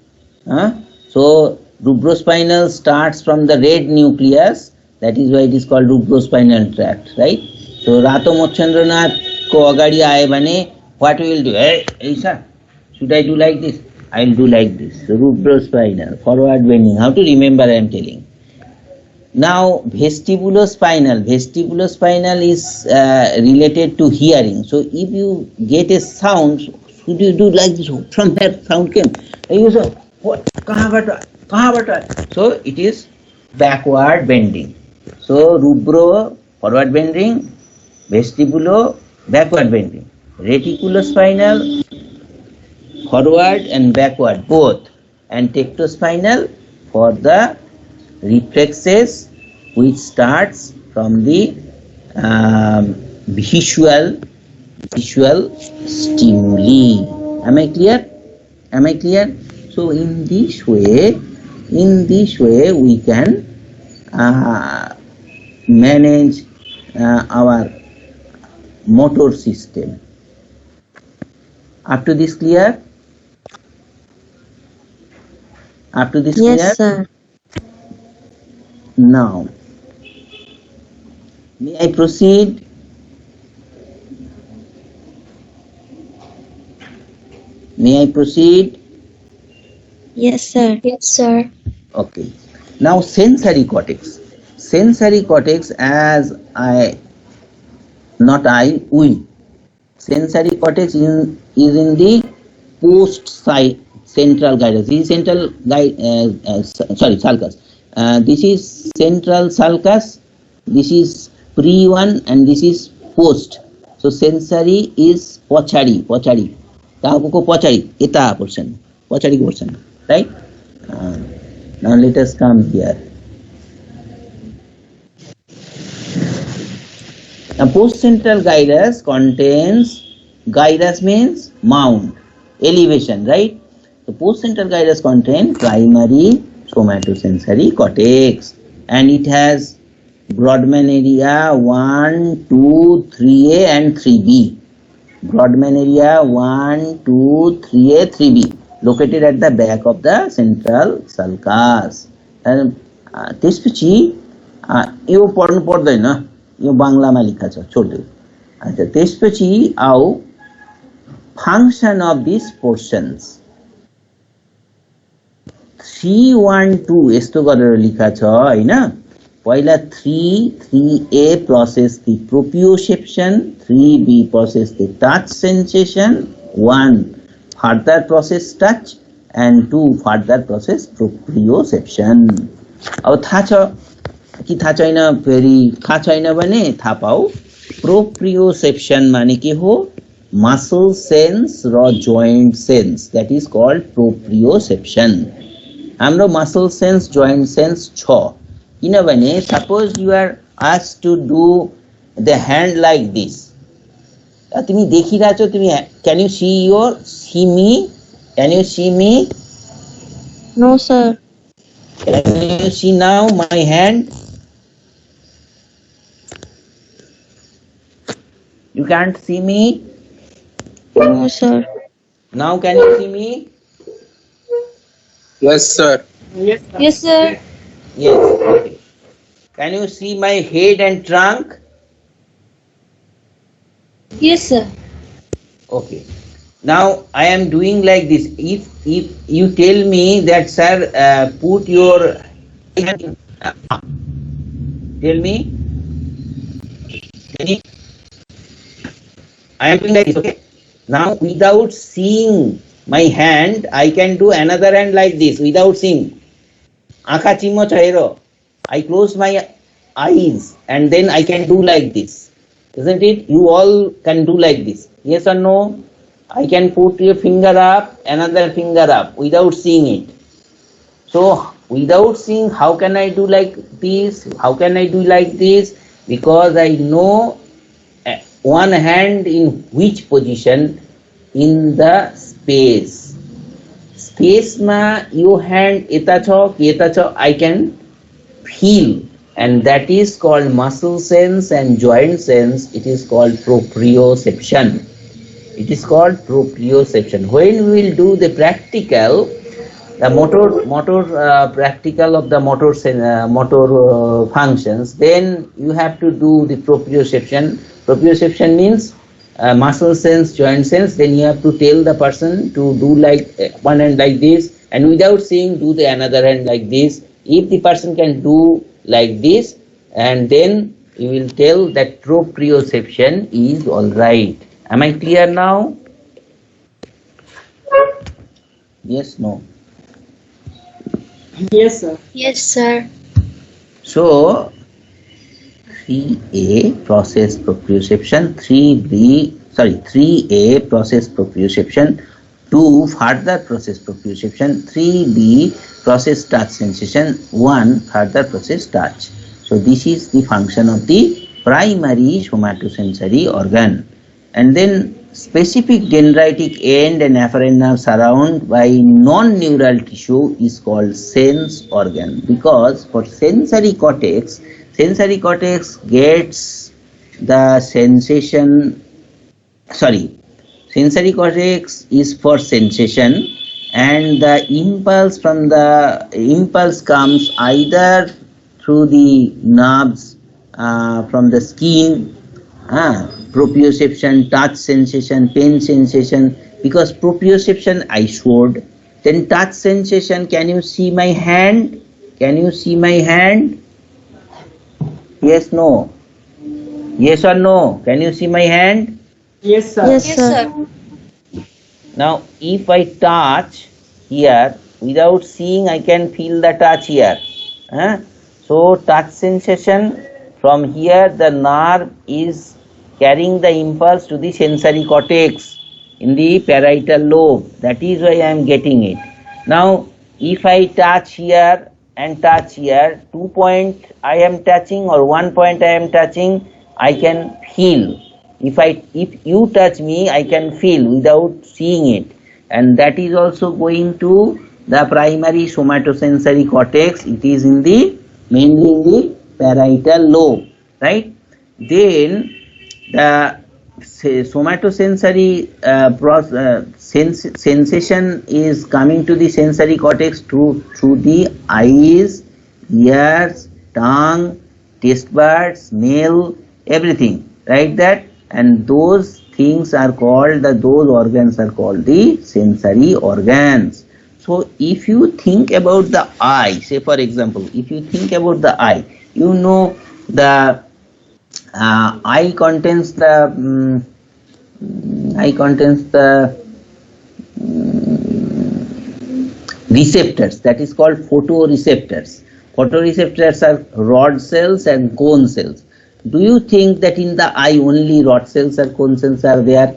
So rubrospinal starts from the red nucleus. That is why it is called rubrospinal tract, right? So Rato Machendranath ko agadi aaye bhane, what we will do? Hey sir, should I do like this? I will do like this. So rubrospinal, forward bending. How to remember? I am telling. Now vestibulospinal is related to hearing. So if you get a sound, should you do like this? From where sound came? You say, what? Kaha bata? So it is backward bending. So rubro, forward bending, vestibulo, backward bending. Reticulospinal, forward and backward both, and tectospinal for the reflexes which starts from the visual stimuli. Am I clear? So in this way we can manage our motor system. Up to this clear? Yes, sir. Now, may I proceed? Yes, sir. Okay. Now sensory cortex. As we. Sensory cortex is in the post-side central gyrus. This is central sulcus. This is central sulcus. This is pre-one and this is post. So sensory is pochari. Tahukoko pochari. Eta portion. Pochari portion. Right? Now let us come here. Now post-central gyrus means mound, elevation, right? So post-central gyrus contains primary somatosensory cortex, and it has Brodmann area 1, 2, 3A and 3B. Brodmann area 1, 2, 3A, 3B, located at the back of the central sulcus. And त्यसपछि यो पढ्नु पर्दैन, यो बंगलामा लेखा छ, छोड्दिऊ. अच्छा, त्यसपछि आउ function of these portions. 3, 1, 2 यस्तो गरेर लेखा छ हैन. पहिला 3A process the proprioception, 3B process the touch sensation, 1 further process touch and 2 further process proprioception. अब थाहा छ कि थाहा छैन, फेरि थाहा छैन भने थाहा पाऊ. Proprioception माने के हो? Muscle sense raw joint sense, that is called proprioception. हाम्रो muscle sense, joint sense छ. किनभने suppose you are asked to do the hand like this. তুমি দেখিরা আছো তুমি can you see me, can you see me? No, sir. Can you see now my hand? You can't see me No, sir. now. Can you see me? Yes, sir. Yes, sir. Yes, sir. Yes. Okay. Can you see my head and trunk? Yes, sir. Okay. Now I am doing like this. If you tell me that, sir, put your hand in, tell me. I am doing like this. Okay. Now without seeing my hand, I can do another hand like this without seeing. Akha chimo chahiro. I close my eyes and then I can do like this. Isn't it? You all can do like this. Yes or no? I can put your finger up, another finger up without seeing it. So without seeing, how can I do like this? How can I do like this? Because I know one hand in which position in the space. Space ma your hand eta cho ki eta cho, I can feel, and that is called muscle sense and joint sense. It is called proprioception. It is called proprioception. When we will do the practical, the motor practical of the motor functions, then you have to do the proprioception. Proprioception means muscle sense, joint sense. Then you have to tell the person to do like one hand like this, and without seeing, do the another hand like this. If the person can do like this, and then you will tell that proprioception is all right. Am I clear now? Yes, no? Yes, sir. Yes, sir. So 3A process proprioception, 3A process proprioception, 2 further process proprioception, 3B process touch sensation, 1 further process touch. So this is the function of the primary somatosensory organ. And then specific dendritic end and afferent nerve surround by non-neural tissue is called sense organ, because for sensory cortex gets the sensation. Sensory cortex is for sensation, and the impulse comes either through the nerves from the skin, proprioception, touch sensation, pain sensation. Because proprioception I showed, then touch sensation. Can you see my hand? Can you see my hand? Yes, no? Yes or no? Can you see my hand? Yes, sir. Yes, sir. Now if I touch here without seeing, I can feel the touch here. So touch sensation, from here the nerve is carrying the impulse to the sensory cortex in the parietal lobe. That is why I am getting it. Now if I touch here and touch here, 2 point I am touching or 1 point I am touching, I can feel. If you touch me, I can feel without seeing it, and that is also going to the primary somatosensory cortex. It is mainly in the parietal lobe, right? Then the somatosensory sensation is coming to the sensory cortex through the eyes, ears, tongue, taste buds, smell, everything, right? That, and those things are called, those organs are called the sensory organs. So if you think about the eye, say for example, if you think about the eye, you know the eye contains the receptors, that is called photoreceptors. Photoreceptors are rod cells and cone cells. Do you think that in the eye only rod cells or cone cells are there,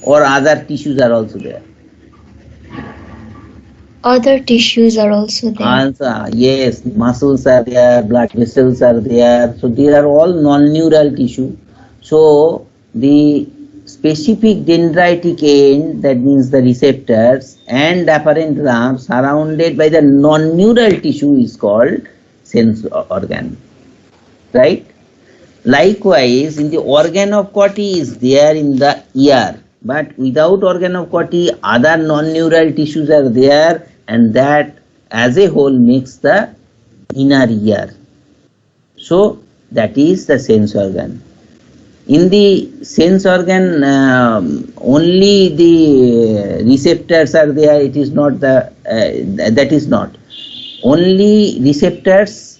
or other tissues are also there? Other tissues are also there. Also, yes, muscles are there, blood vessels are there. So these are all non-neural tissue. So the specific dendritic end, that means the receptors and afferent ramp surrounded by the non-neural tissue is called sense organ, right? Likewise, in the organ of Corti is there in the ear, but without organ of Corti, other non-neural tissues are there, and that as a whole makes the inner ear. So that is the sense organ. In the sense organ, only the receptors are there. It is not the that is not only receptors.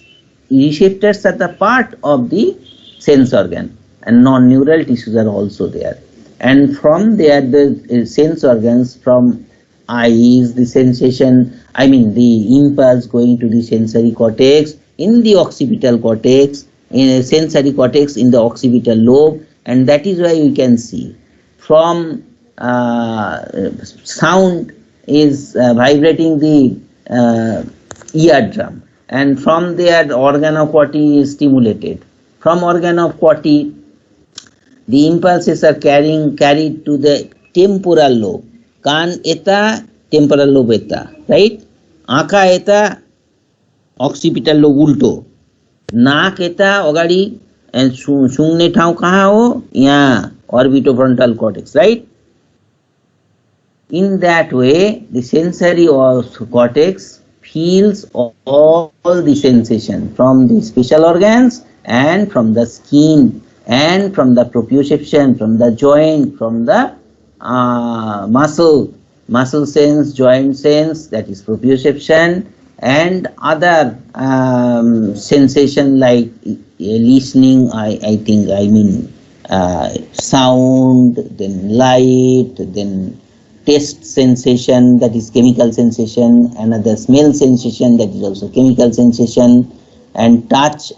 Receptors are the part of the sense organ, and non-neural tissues are also there. And from there, the sense organs, from eyes, the sensation, I mean the impulse going to the sensory cortex, in the occipital cortex, in a sensory cortex in the occipital lobe, and that is why we can see from sound is vibrating the eardrum, and from there organ of Corti is stimulated. From organ of Corti, the impulses are carried to the temporal lobe. Kan eta, temporal lobe eta, right? Aka eta, occipital lobe ulto. Naak eta अगाडि सुँग्ने ठाउँ कहाँ हो? यहाँ orbitofrontal cortex, right? In that way, the sensory cortex feels all the sensation from the special organs and from the skin and from the proprioception, from the joint, from the muscle sense, joint sense, that is proprioception, and other sensation like listening, sound, then light, then taste sensation, that is chemical sensation, another smell sensation, that is also chemical sensation, and touch,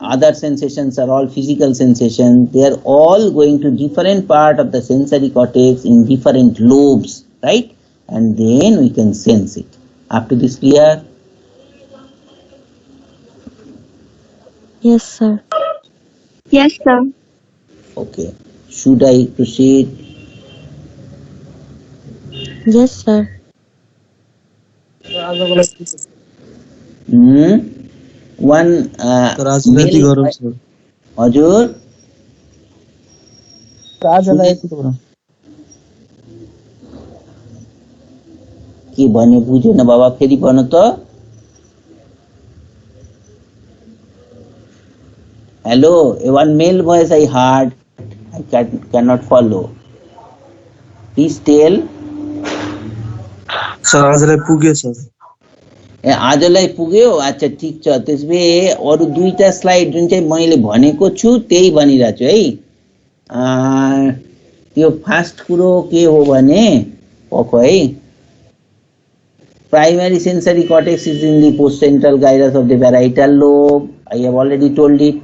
other sensations are all physical sensations. They are all going to different part of the sensory cortex in different lobes, right? And then we can sense it. Up to this clear? Yes, sir. Yes, sir. Okay. Should I proceed? Yes, sir. One राजनीति गरौँ sir हजुर राजालाई यति गरौँ के भन्यो बुझेन बाबा फेरि भन त hello one male voice I heard I cannot follow please tell sir आजलाई पुग्यो सर ए आजलाई पुग्यो अच्छा ठीक छ त्यसबे अरु दुईटा स्लाइड जुन चाहिँ मैले भनेको छु त्यही भनिराछु है त्यो फर्स्ट कुरो के हो भने पक्को है primary sensory cortex is in the postcentral gyrus of the parietal lobe I have already told it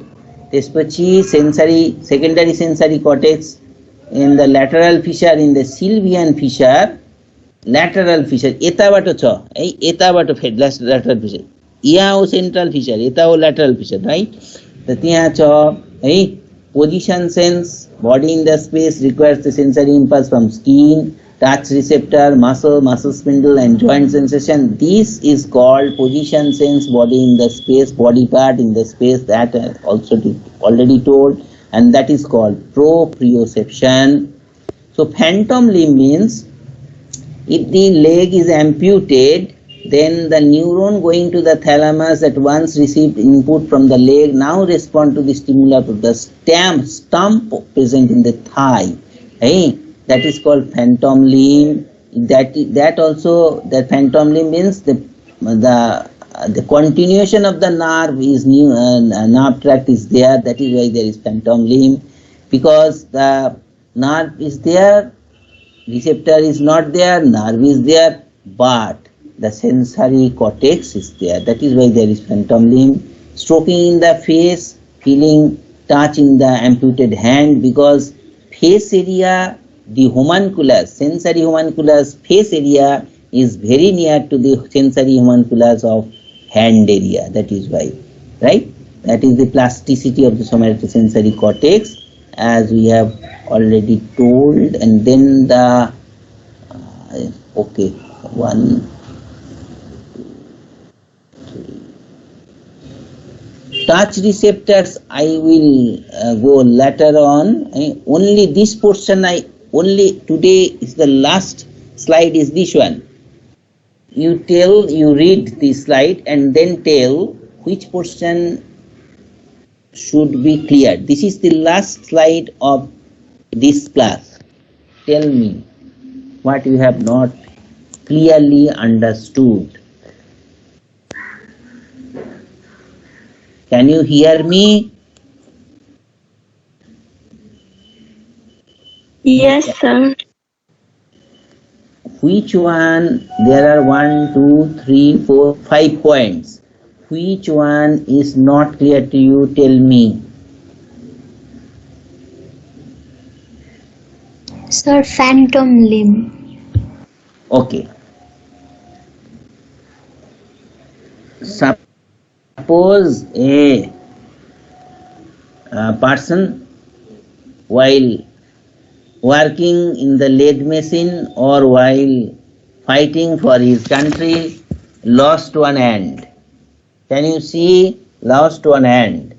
त्यसपछि secondary sensory cortex in the lateral fissure in the sylvian fissure lateral fissure यताबाट छ है यताबाट फेड lateral fissure यहाँ हो central fissure यता हो lateral fissure right त त्यहाँ छ है position sense body in the space requires the sensory impulse from skin touch receptor muscle spindle and joint sensation this is called position sense body in the space body part in the space that also already told and that is called proprioception so phantom limb means if the leg is amputated, then the neuron going to the thalamus that once received input from the leg now respond to the stimulus of the stump present in the thigh. Hey, that is called phantom limb. That also the phantom limb means the continuation of the nerve is nerve tract is there. That is why there is phantom limb because the nerve is there. Receptor is not there, nerve is there, but the sensory cortex is there. That is why there is phantom limb. Stroking in the face, feeling touch in the amputated hand because face area, the homunculus, sensory homunculus face area is very near to the sensory homunculus of hand area. That is why, right? That is the plasticity of the somatosensory cortex, as we have already told. And then the okay, one. Touch receptors I will go later on. Only this portion only today is the last slide is this one. You read this slide and then tell which portion should be cleared. This is the last slide of this class. Tell me what you have not clearly understood. Can you hear me? Yes, sir. Which one? There are 1, 2, 3, 4, 5 points. Which one is not clear to you? Tell me. Sir, phantom limb. Okay. Suppose a person while working in the lathe machine or while fighting for his country lost one hand. Can you see? Lost one hand.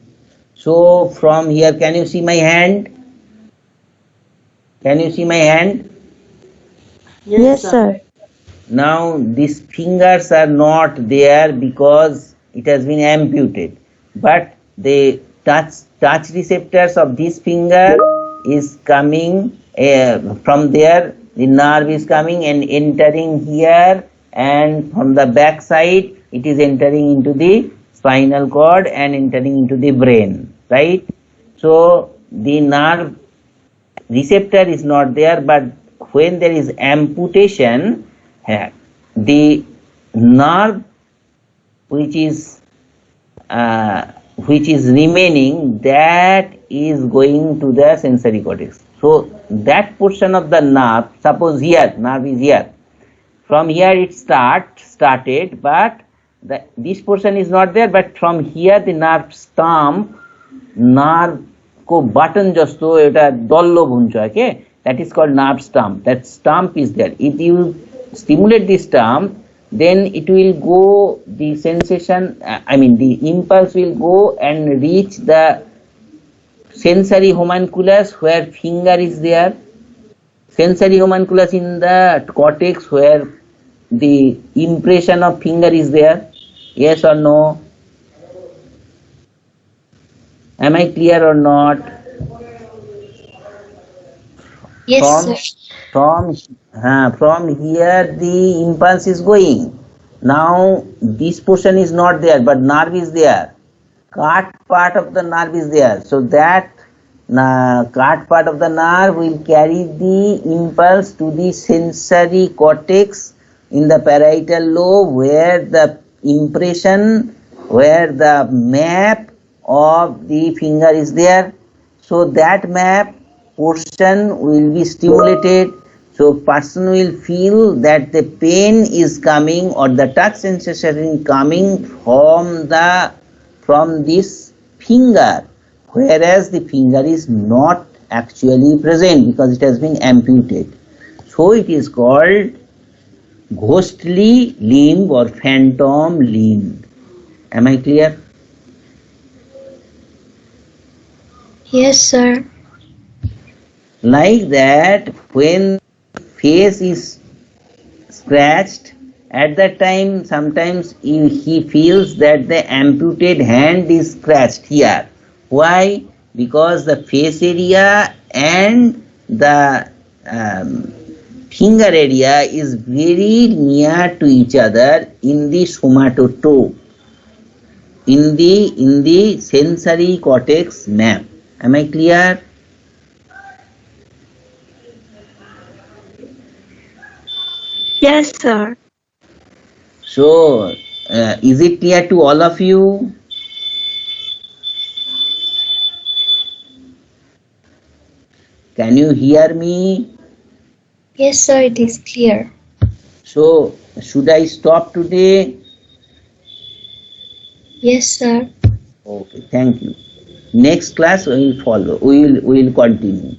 So from here, can you see my hand? Can you see my hand? Yes, sir. Now these fingers are not there because it has been amputated, but the touch receptors of this finger is coming from there. The nerve is coming and entering here, and from the back side it is entering into the spinal cord and entering into the brain, right? So the nerve receptor is not there, but when there is amputation, the nerve which is remaining, that is going to the sensory cortex. So that portion of the nerve, suppose here nerve is here, from here it started, but this portion is not there, but from here the nerve stump, nerve को button जस्तो एउटा डल्लो हुन्छ के, that is called nerve stump. That stump is there. If you stimulate the stump, then it will go, the sensation, the impulse will go and reach the sensory homunculus where finger is there. Sensory homunculus in the cortex where the impression of finger is there. Yes or no? Am I clear or not? Yes, sir. From here the impulse is going. Now this portion is not there, but nerve is there. Cut part of the nerve is there. So that cut part of the nerve will carry the impulse to the sensory cortex in the parietal lobe, where the impression, where the map of the finger is there. So that map portion will be stimulated. So person will feel that the pain is coming or the touch sensation coming from this finger, whereas the finger is not actually present because it has been amputated. So it is called ghostly limb or phantom limb. Am I clear? Yes, sir. Like that, when face is scratched, at that time sometimes he feels that the amputated hand is scratched here. Why? Because the face area and the finger area is very near to each other in the somatotope, in the sensory cortex map. Am I clear? Yes, sir. So, is it clear to all of you? Can you hear me? Yes, sir, it is clear. So, Should I stop today? Yes, sir. Okay, thank you. Next class we will follow. We will continue.